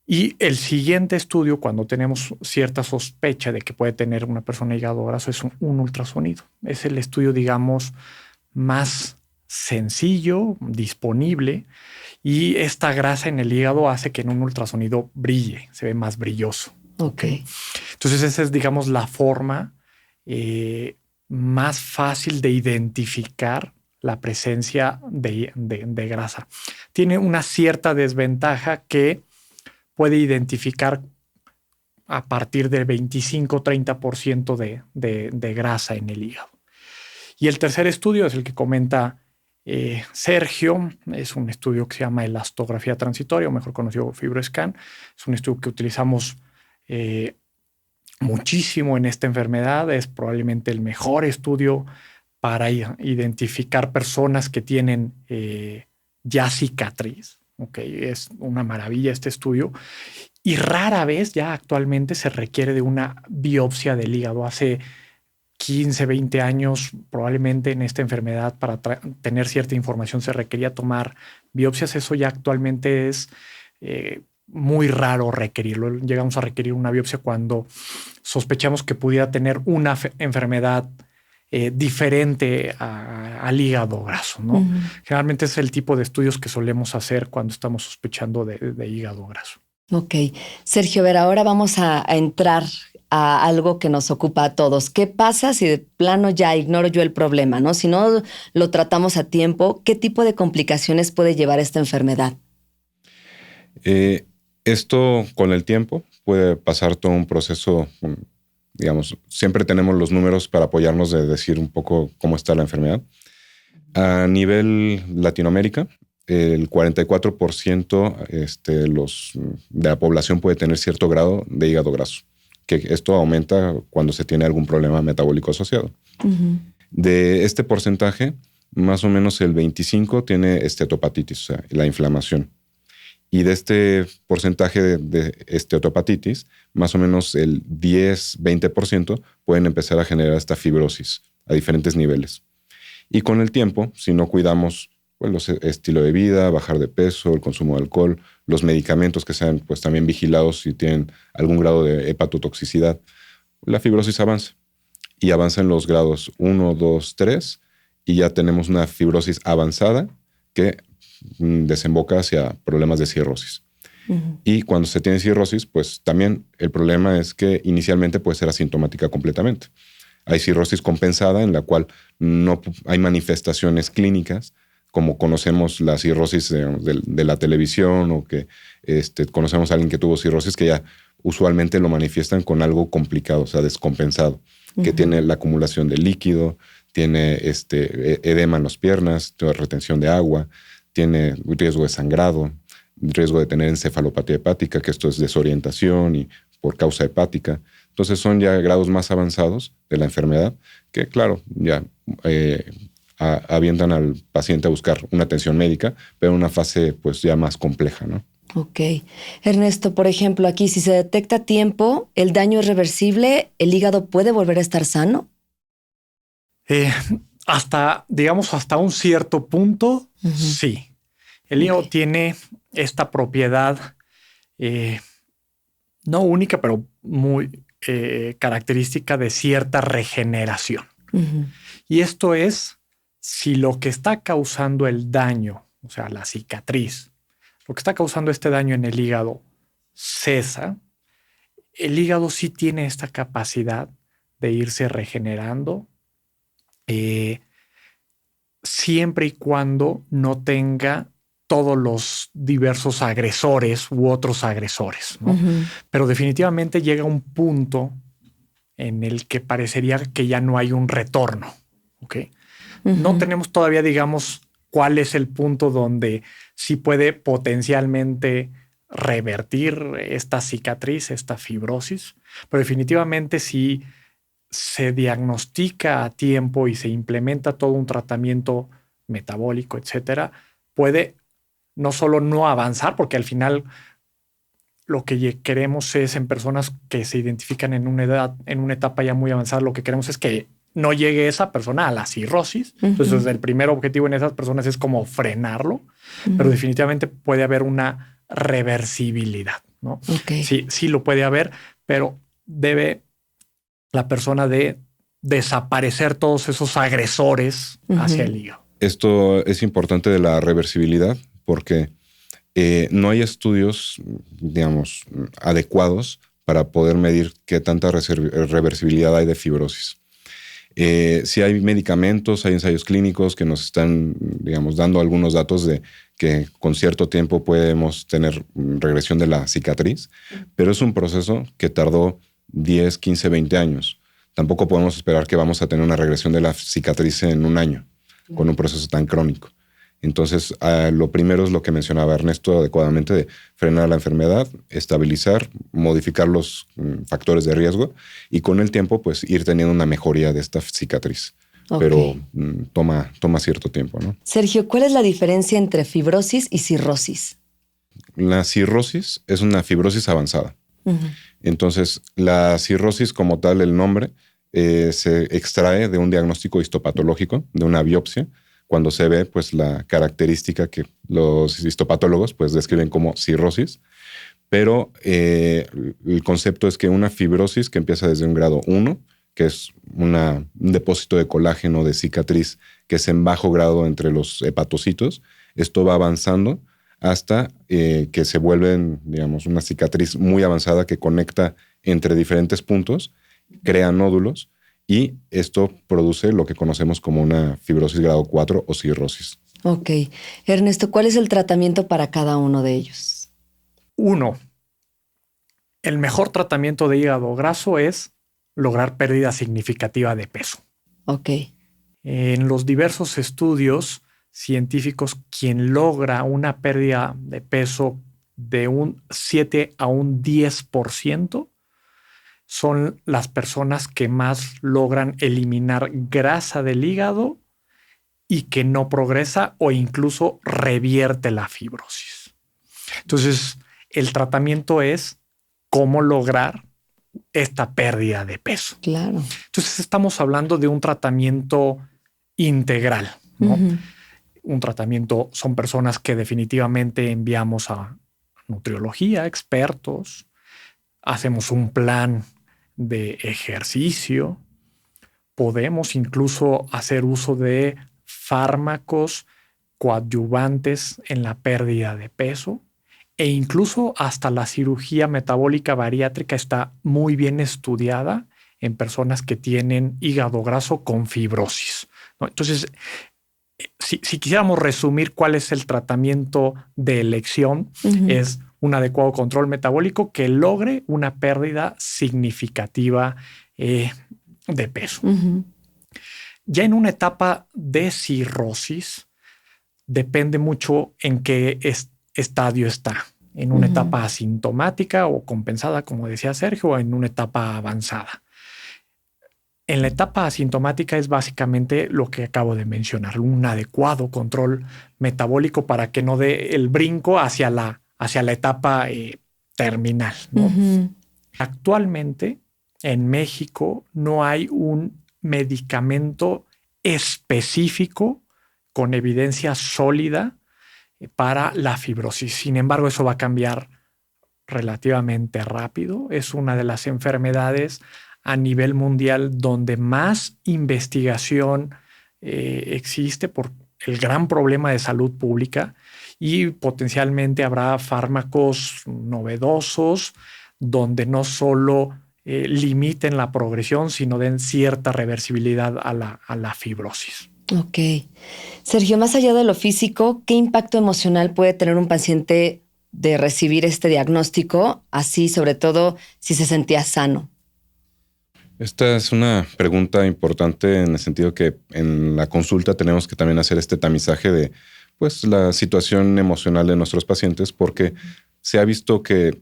Y el siguiente estudio, cuando tenemos cierta sospecha de que puede tener una persona hígado graso, es un ultrasonido. Es el estudio, digamos, más sencillo, disponible, y esta grasa en el hígado hace que en un ultrasonido brille, se ve más brilloso. Ok. Entonces esa es, digamos, la forma más fácil de identificar la presencia de grasa. Tiene una cierta desventaja que puede identificar a partir del 25-30% de grasa en el hígado. Y el tercer estudio es el que comenta Sergio. Es un estudio que se llama elastografía transitoria, o mejor conocido FibroScan. Es un estudio que utilizamos muchísimo en esta enfermedad. Es probablemente el mejor estudio para identificar personas que tienen ya cicatriz. Okay, es una maravilla este estudio. Y rara vez ya actualmente se requiere de una biopsia del hígado. Hace 15, 20 años, probablemente en esta enfermedad, para tener cierta información se requería tomar biopsias. Eso ya actualmente es muy raro requerirlo. Llegamos a requerir una biopsia cuando sospechamos que pudiera tener una enfermedad diferente al hígado graso, ¿no? Generalmente es el tipo de estudios que solemos hacer cuando estamos sospechando de hígado graso. Ok. Sergio, a ver, ahora vamos a entrar a algo que nos ocupa a todos. ¿Qué pasa si de plano ya ignoro yo el problema, ¿no? Si no lo tratamos a tiempo, ¿qué tipo de complicaciones puede llevar esta enfermedad? Esto con el tiempo puede pasar todo un proceso. Digamos, siempre tenemos los números para apoyarnos de decir un poco cómo está la enfermedad. A nivel Latinoamérica, el 44% de la población puede tener cierto grado de hígado graso, que esto aumenta cuando se tiene algún problema metabólico asociado. De este porcentaje, más o menos el 25% tiene esteatopatitis, o sea, la inflamación. Y de este porcentaje de esteatopatitis, más o menos el 10-20% pueden empezar a generar esta fibrosis a diferentes niveles. Y con el tiempo, si no cuidamos pues, el estilo de vida, bajar de peso, el consumo de alcohol, los medicamentos que sean pues, también vigilados si tienen algún grado de hepatotoxicidad, la fibrosis avanza. Y avanza en los grados 1, 2, 3 y ya tenemos una fibrosis avanzada que desemboca hacia problemas de cirrosis. Y cuando se tiene cirrosis, pues también el problema es que inicialmente puede ser asintomática completamente. Hay cirrosis compensada en la cual no hay manifestaciones clínicas, como conocemos la cirrosis de la televisión o que conocemos a alguien que tuvo cirrosis que ya usualmente lo manifiestan con algo complicado, o sea, descompensado, que tiene la acumulación de líquido, tiene edema en las piernas, tiene retención de agua, tiene riesgo de sangrado, riesgo de tener encefalopatía hepática, que esto es desorientación y por causa hepática. Entonces son ya grados más avanzados de la enfermedad que, claro, ya avientan al paciente a buscar una atención médica, pero en una fase pues ya más compleja, ¿no? Ok. Ernesto, por ejemplo, aquí si se detecta a tiempo, ¿el daño es reversible? ¿El hígado puede volver a estar sano? Hasta un cierto punto, sí. El hígado tiene esta propiedad no única, pero muy característica de cierta regeneración. Ujú. Y esto es si lo que está causando el daño, o sea, la cicatriz, lo que está causando este daño en el hígado cesa, el hígado sí tiene esta capacidad de irse regenerando, siempre y cuando no tenga todos los diversos agresores u otros agresores, ¿no? Ujú. Pero definitivamente llega un punto en el que parecería que ya no hay un retorno. ¿Ok? No Ujú. tenemos todavía, digamos, cuál es el punto donde sí puede potencialmente revertir esta cicatriz, esta fibrosis, pero definitivamente si se diagnostica a tiempo y se implementa todo un tratamiento metabólico, etcétera, puede no solo no avanzar, porque al final lo que queremos es en personas que se identifican en una edad, en una etapa ya muy avanzada, lo que queremos es que no llegue esa persona a la cirrosis. Ujú. Entonces, el primer objetivo en esas personas es como frenarlo, Ujú. pero definitivamente puede haber una reversibilidad, ¿no? Ok. Sí lo puede haber, pero debe la persona de desaparecer todos esos agresores Ujú. hacia el hígado. Esto es importante de la reversibilidad porque no hay estudios, digamos, adecuados para poder medir qué tanta reversibilidad hay de fibrosis. Sí hay medicamentos, hay ensayos clínicos que nos están, digamos, dando algunos datos de que con cierto tiempo podemos tener regresión de la cicatriz, pero es un proceso que tardó 10, 15, 20 años. Tampoco podemos esperar que vamos a tener una regresión de la cicatriz en un año con un proceso tan crónico. Entonces, lo primero es lo que mencionaba Ernesto adecuadamente de frenar la enfermedad, estabilizar, modificar los factores de riesgo y con el tiempo, pues ir teniendo una mejoría de esta cicatriz. Ok. Pero toma cierto tiempo, ¿no? Sergio, ¿cuál es la diferencia entre fibrosis y cirrosis? La cirrosis es una fibrosis avanzada. Ujú. Entonces, la cirrosis como tal, el nombre, se extrae de un diagnóstico histopatológico, de una biopsia, cuando se ve pues la característica que los histopatólogos pues describen como cirrosis, pero el concepto es que una fibrosis que empieza desde un grado 1, que es un depósito de colágeno de cicatriz que es en bajo grado entre los hepatocitos, esto va avanzando hasta que se vuelven, digamos, una cicatriz muy avanzada que conecta entre diferentes puntos, crea nódulos, y esto produce lo que conocemos como una fibrosis grado 4 o cirrosis. Ok. Ernesto, ¿cuál es el tratamiento para cada uno de ellos? 1. El mejor tratamiento de hígado graso es lograr pérdida significativa de peso. Ok. En los diversos estudios científicos, quien logra una pérdida de peso de un 7 a un 10% son las personas que más logran eliminar grasa del hígado y que no progresa o incluso revierte la fibrosis. Entonces, el tratamiento es cómo lograr esta pérdida de peso. Claro. Entonces, estamos hablando de un tratamiento integral, ¿no? Ujú. Un tratamiento, son personas que definitivamente enviamos a nutriología, expertos, hacemos un plan de ejercicio, podemos incluso hacer uso de fármacos coadyuvantes en la pérdida de peso e incluso hasta la cirugía metabólica bariátrica está muy bien estudiada en personas que tienen hígado graso con fibrosis, ¿no? Entonces, si quisiéramos resumir cuál es el tratamiento de elección, Ujú. es un adecuado control metabólico que logre una pérdida significativa de peso. Ujú. Ya en una etapa de cirrosis, depende mucho en qué estadio está. En una Ujú. etapa asintomática o compensada, como decía Sergio, o en una etapa avanzada. En la etapa asintomática es básicamente lo que acabo de mencionar, un adecuado control metabólico para que no dé el brinco hacia la etapa terminal, ¿no? Ujú. Actualmente en México no hay un medicamento específico con evidencia sólida para la fibrosis. Sin embargo, eso va a cambiar relativamente rápido. Es una de las enfermedades a nivel mundial donde más investigación existe por el gran problema de salud pública, y potencialmente habrá fármacos novedosos donde no solo limiten la progresión, sino den cierta reversibilidad a la fibrosis. Ok. Sergio, más allá de lo físico, ¿qué impacto emocional puede tener un paciente de recibir este diagnóstico, así sobre todo si se sentía sano? Esta es una pregunta importante en el sentido que en la consulta tenemos que también hacer este tamizaje de pues, la situación emocional de nuestros pacientes, porque se ha visto que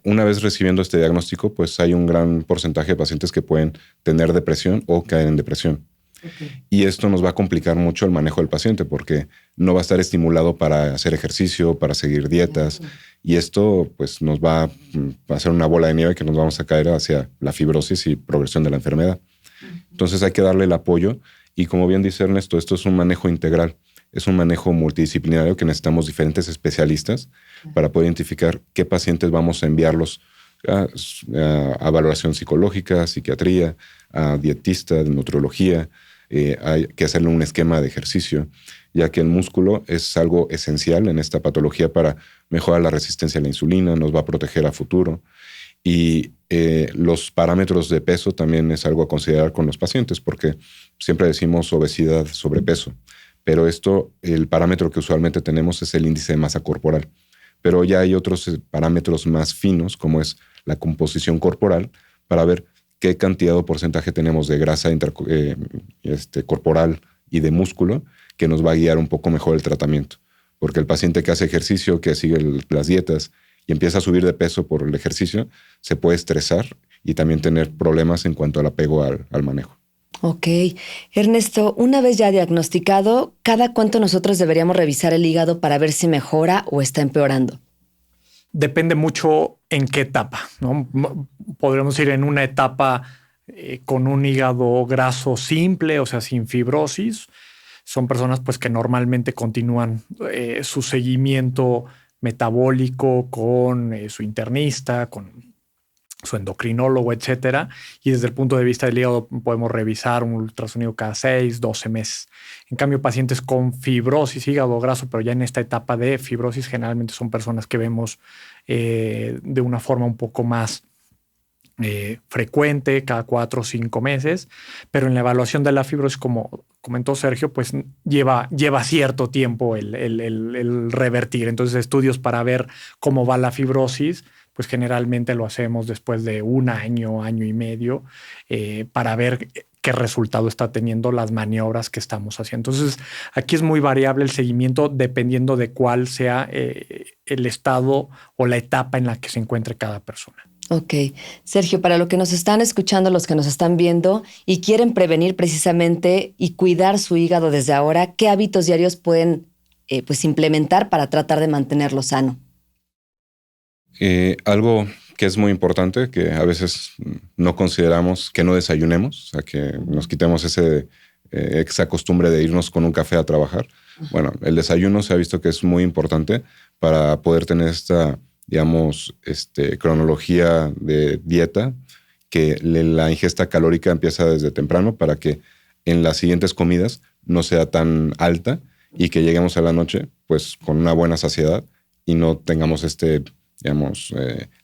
una vez recibiendo este diagnóstico, pues hay un gran porcentaje de pacientes que pueden tener depresión o caer en depresión. Okay. Y esto nos va a complicar mucho el manejo del paciente porque no va a estar estimulado para hacer ejercicio, para seguir dietas. Okay. Y esto pues nos va a hacer una bola de nieve que nos vamos a caer hacia la fibrosis y progresión de la enfermedad. Entonces hay que darle el apoyo y, como bien dice Ernesto, esto es un manejo integral. Es un manejo multidisciplinario que necesitamos diferentes especialistas para poder identificar qué pacientes vamos a enviarlos a valoración psicológica, psiquiatría, a dietista, de nutriología. Hay que hacerle un esquema de ejercicio, ya que el músculo es algo esencial en esta patología para mejorar la resistencia a la insulina, nos va a proteger a futuro. Y los parámetros de peso también es algo a considerar con los pacientes, porque siempre decimos obesidad, sobrepeso, pero el parámetro que usualmente tenemos es el índice de masa corporal. Pero ya hay otros parámetros más finos, como es la composición corporal, para ver qué cantidad o porcentaje tenemos de grasa corporal y de músculo, que nos va a guiar un poco mejor el tratamiento. Porque el paciente que hace ejercicio, que sigue las dietas y empieza a subir de peso por el ejercicio, se puede estresar y también tener problemas en cuanto al apego al manejo. Ok. Ernesto, una vez ya diagnosticado, ¿cada cuánto nosotros deberíamos revisar el hígado para ver si mejora o está empeorando? Depende mucho en qué etapa, ¿no? Podríamos ir en una etapa con un hígado graso simple, o sea, sin fibrosis. Son personas pues, que normalmente continúan su seguimiento metabólico con su internista, con su endocrinólogo, etcétera. Y desde el punto de vista del hígado podemos revisar un ultrasonido cada 6, 12 meses. En cambio, pacientes con fibrosis, hígado graso, pero ya en esta etapa de fibrosis, generalmente son personas que vemos de una forma un poco más frecuente, cada 4 o 5 meses. Pero en la evaluación de la fibrosis, como comentó Sergio, pues lleva cierto tiempo el revertir. Entonces, estudios para ver cómo va la fibrosis, pues generalmente lo hacemos después de un año, año y medio, para ver qué resultado está teniendo las maniobras que estamos haciendo. Entonces, aquí es muy variable el seguimiento dependiendo de cuál sea el estado o la etapa en la que se encuentre cada persona. Ok. Sergio, para los que nos están escuchando, los que nos están viendo y quieren prevenir precisamente y cuidar su hígado desde ahora, ¿qué hábitos diarios pueden implementar para tratar de mantenerlo sano? Algo que es muy importante, que a veces no consideramos, que no desayunemos, o sea, que nos quitemos esa costumbre de irnos con un café a trabajar. Bueno, el desayuno se ha visto que es muy importante para poder tener esta, digamos, cronología de dieta, que la ingesta calórica empieza desde temprano para que en las siguientes comidas no sea tan alta y que lleguemos a la noche pues con una buena saciedad y no tengamos digamos,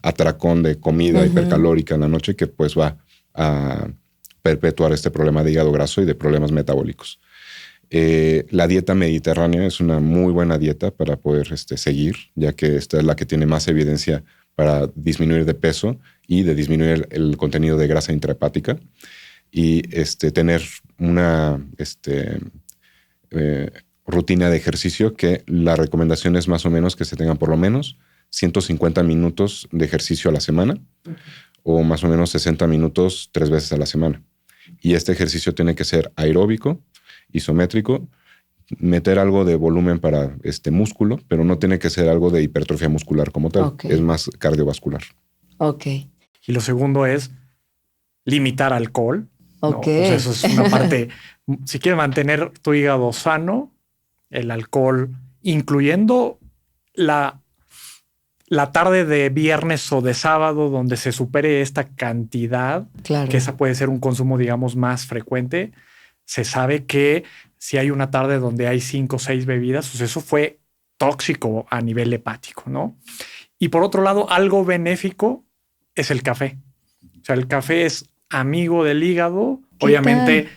atracón de comida hipercalórica en la noche que pues va a perpetuar este problema de hígado graso y de problemas metabólicos. La dieta mediterránea es una muy buena dieta para poder seguir, ya que esta es la que tiene más evidencia para disminuir de peso y de disminuir el contenido de grasa intrahepática y tener una rutina de ejercicio que la recomendación es más o menos que se tengan por lo menos 150 minutos de ejercicio a la semana o más o menos 60 minutos 3 veces a la semana. Y este ejercicio tiene que ser aeróbico, isométrico, meter algo de volumen para músculo, pero no tiene que ser algo de hipertrofia muscular como tal. Okay. Es más cardiovascular. Ok. Y lo segundo es limitar alcohol. Ok. ¿No? O sea, eso es una parte. Si quieres mantener tu hígado sano, el alcohol, incluyendo la tarde de viernes o de sábado donde se supere esta cantidad, Claro. que esa puede ser un consumo, digamos, más frecuente, se sabe que si hay una tarde donde hay 5 o 6 bebidas, pues eso fue tóxico a nivel hepático, ¿no? Y por otro lado, algo benéfico es el café. O sea, el café es amigo del hígado, obviamente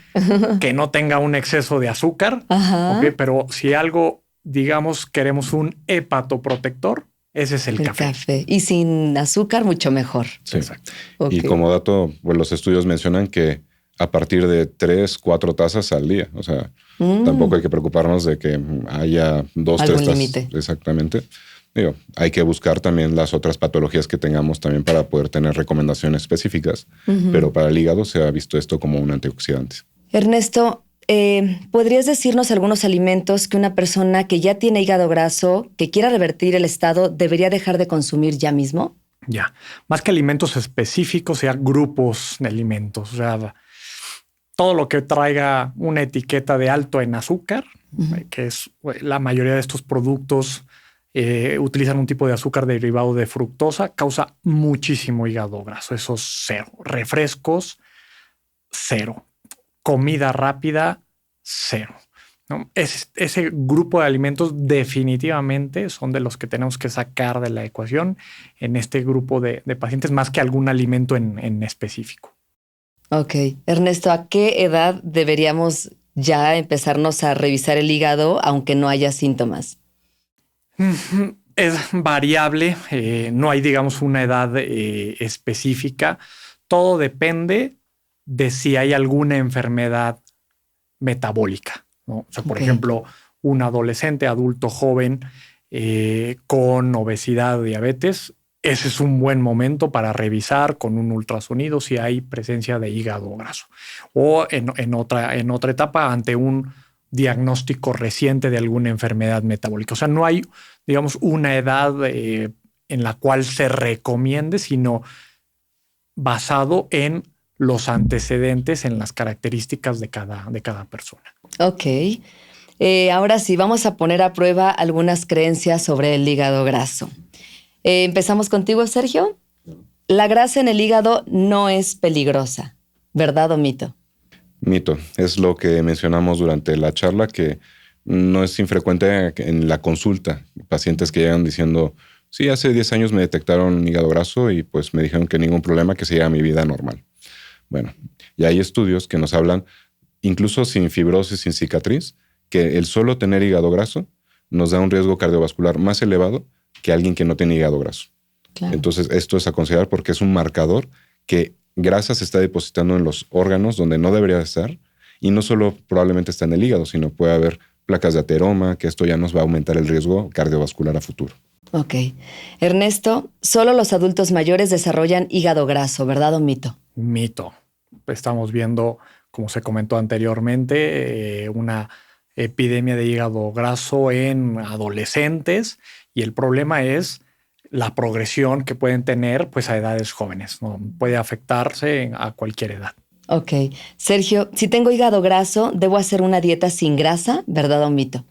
que no tenga un exceso de azúcar, Ajá. ¿okay? Pero si algo, digamos, queremos un hepatoprotector, ese es el café. Y sin azúcar, mucho mejor. Sí. Exacto. Ok. Y como dato, pues los estudios mencionan que a partir de 3, 4 tazas al día. O sea, tampoco hay que preocuparnos de que haya 2, 3 Algún tazas. límite. Exactamente. Digo, hay que buscar también las otras patologías que tengamos también para poder tener recomendaciones específicas. Pero para el hígado se ha visto esto como un antioxidante. Ernesto, ¿podrías decirnos algunos alimentos que una persona que ya tiene hígado graso, que quiera revertir el estado, debería dejar de consumir ya mismo? Ya. Más que alimentos específicos, sea grupos de alimentos. O sea, todo lo que traiga una etiqueta de alto en azúcar, que es la mayoría de estos productos utilizan un tipo de azúcar derivado de fructosa, causa muchísimo hígado graso. Eso es cero. Refrescos, cero. Comida rápida, cero. ¿No? Ese grupo de alimentos definitivamente son de los que tenemos que sacar de la ecuación en este grupo de pacientes, más que algún alimento en específico. Ok. Ernesto, ¿a qué edad deberíamos ya empezarnos a revisar el hígado aunque no haya síntomas? Es variable, no hay, digamos, una edad específica. Todo depende de si hay alguna enfermedad metabólica, ¿no? O sea, por ejemplo, un adolescente, adulto joven con obesidad o diabetes, ese es un buen momento para revisar con un ultrasonido si hay presencia de hígado graso. O en otra etapa ante un diagnóstico reciente de alguna enfermedad metabólica. O sea, no hay, digamos, una edad en la cual se recomiende, sino basado en los antecedentes, en las características de cada persona. Ok. Ahora sí, vamos a poner a prueba algunas creencias sobre el hígado graso. Empezamos contigo, Sergio. La grasa en el hígado no es peligrosa, ¿verdad o mito? Mito. Es lo que mencionamos durante la charla, que no es infrecuente en la consulta. Pacientes que llegan diciendo, sí, hace 10 años me detectaron hígado graso y pues me dijeron que ningún problema, que seguía mi vida normal. Bueno, y hay estudios que nos hablan, incluso sin fibrosis, sin cicatriz, que el solo tener hígado graso nos da un riesgo cardiovascular más elevado que alguien que no tiene hígado graso. Claro. Entonces, esto es a considerar porque es un marcador que grasa se está depositando en los órganos donde no debería estar, y no solo probablemente está en el hígado, sino puede haber placas de ateroma, que esto ya nos va a aumentar el riesgo cardiovascular a futuro. Ok. Ernesto, solo los adultos mayores desarrollan hígado graso, ¿verdad o mito? Mito. Estamos viendo, como se comentó anteriormente, una epidemia de hígado graso en adolescentes, y el problema es la progresión que pueden tener pues a edades jóvenes, ¿no? Puede afectarse a cualquier edad. Ok. Sergio, si tengo hígado graso, ¿debo hacer una dieta sin grasa, verdad o mito?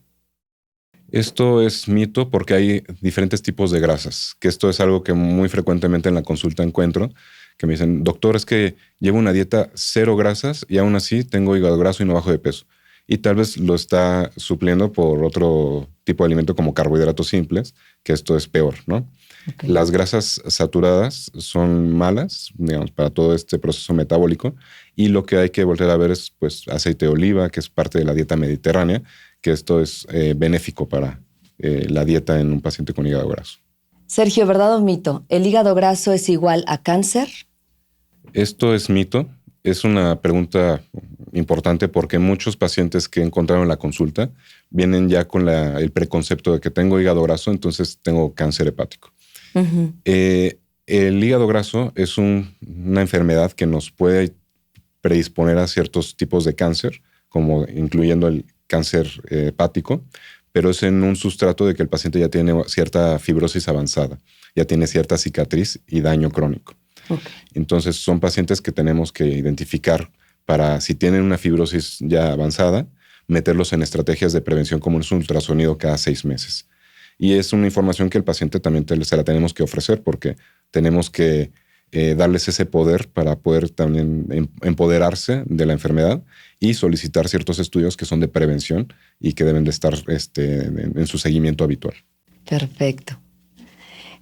Esto es mito porque hay diferentes tipos de grasas, que esto es algo que muy frecuentemente en la consulta encuentro, que me dicen, doctor, es que llevo una dieta 0 grasas y aún así tengo hígado graso y no bajo de peso. Y tal vez lo está supliendo por otro tipo de alimento como carbohidratos simples, que esto es peor, ¿no? Okay. Las grasas saturadas son malas, digamos, para todo este proceso metabólico, y lo que hay que volver a ver es pues, aceite de oliva, que es parte de la dieta mediterránea, que esto es benéfico para la dieta en un paciente con hígado graso. Sergio, ¿verdad o mito? ¿El hígado graso es igual a cáncer? Esto es mito. Es una pregunta importante porque muchos pacientes que encontraron en la consulta vienen ya con el preconcepto de que tengo hígado graso, entonces tengo cáncer hepático. Uh-huh. El hígado graso es una enfermedad que nos puede predisponer a ciertos tipos de cáncer, como incluyendo el cáncer hepático, pero es en un sustrato de que el paciente ya tiene cierta fibrosis avanzada, ya tiene cierta cicatriz y daño crónico. Okay. Entonces son pacientes que tenemos que identificar para, si tienen una fibrosis ya avanzada, meterlos en estrategias de prevención como es un ultrasonido cada 6 meses. Y es una información que el paciente también se la tenemos que ofrecer porque tenemos que darles ese poder para poder también empoderarse de la enfermedad y solicitar ciertos estudios que son de prevención y que deben de estar en su seguimiento habitual. Perfecto.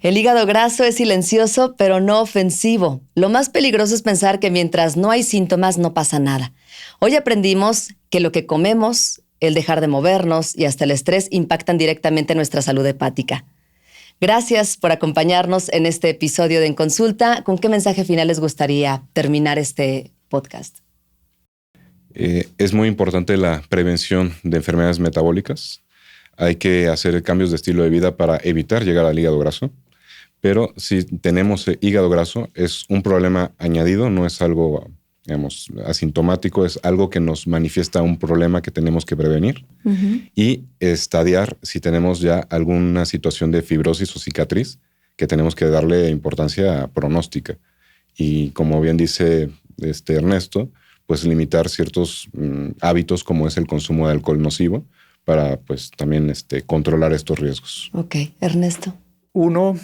El hígado graso es silencioso, pero no ofensivo. Lo más peligroso es pensar que mientras no hay síntomas no pasa nada. Hoy aprendimos que lo que comemos, el dejar de movernos y hasta el estrés impactan directamente nuestra salud hepática. Gracias por acompañarnos en este episodio de En Consulta. ¿Con qué mensaje final les gustaría terminar este podcast? Es muy importante la prevención de enfermedades metabólicas. Hay que hacer cambios de estilo de vida para evitar llegar al hígado graso. Pero si tenemos hígado graso, es un problema añadido, no es algo, digamos, asintomático, es algo que nos manifiesta un problema que tenemos que prevenir y estadiar si tenemos ya alguna situación de fibrosis o cicatriz que tenemos que darle importancia pronóstica. Y como bien dice Ernesto, pues limitar ciertos hábitos como es el consumo de alcohol nocivo para pues también controlar estos riesgos. Ok, Ernesto. Uno,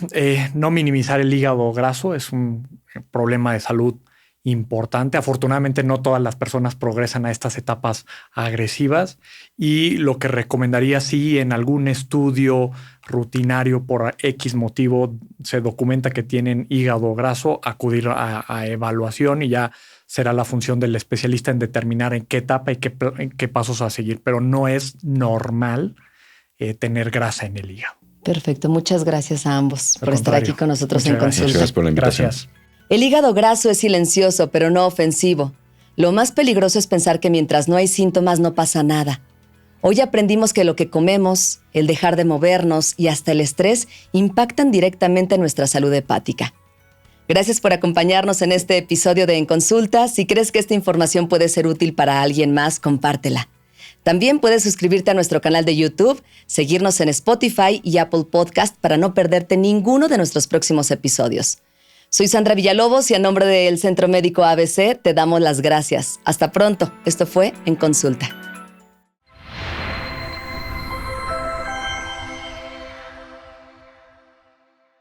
no minimizar el hígado graso es un problema de salud importante. Afortunadamente no todas las personas progresan a estas etapas agresivas y lo que recomendaría si en algún estudio rutinario por X motivo se documenta que tienen hígado graso, acudir a evaluación y ya será la función del especialista en determinar en qué etapa y qué pasos a seguir, pero no es normal tener grasa en el hígado. Perfecto. Muchas gracias a ambos por estar aquí con nosotros en Consulta. Muchas gracias por la invitación. Gracias. El hígado graso es silencioso, pero no ofensivo. Lo más peligroso es pensar que mientras no hay síntomas no pasa nada. Hoy aprendimos que lo que comemos, el dejar de movernos y hasta el estrés impactan directamente nuestra salud hepática. Gracias por acompañarnos en este episodio de En Consulta. Si crees que esta información puede ser útil para alguien más, compártela. También puedes suscribirte a nuestro canal de YouTube, seguirnos en Spotify y Apple Podcast para no perderte ninguno de nuestros próximos episodios. Soy Sandra Villalobos y a nombre del Centro Médico ABC te damos las gracias. Hasta pronto. Esto fue En Consulta.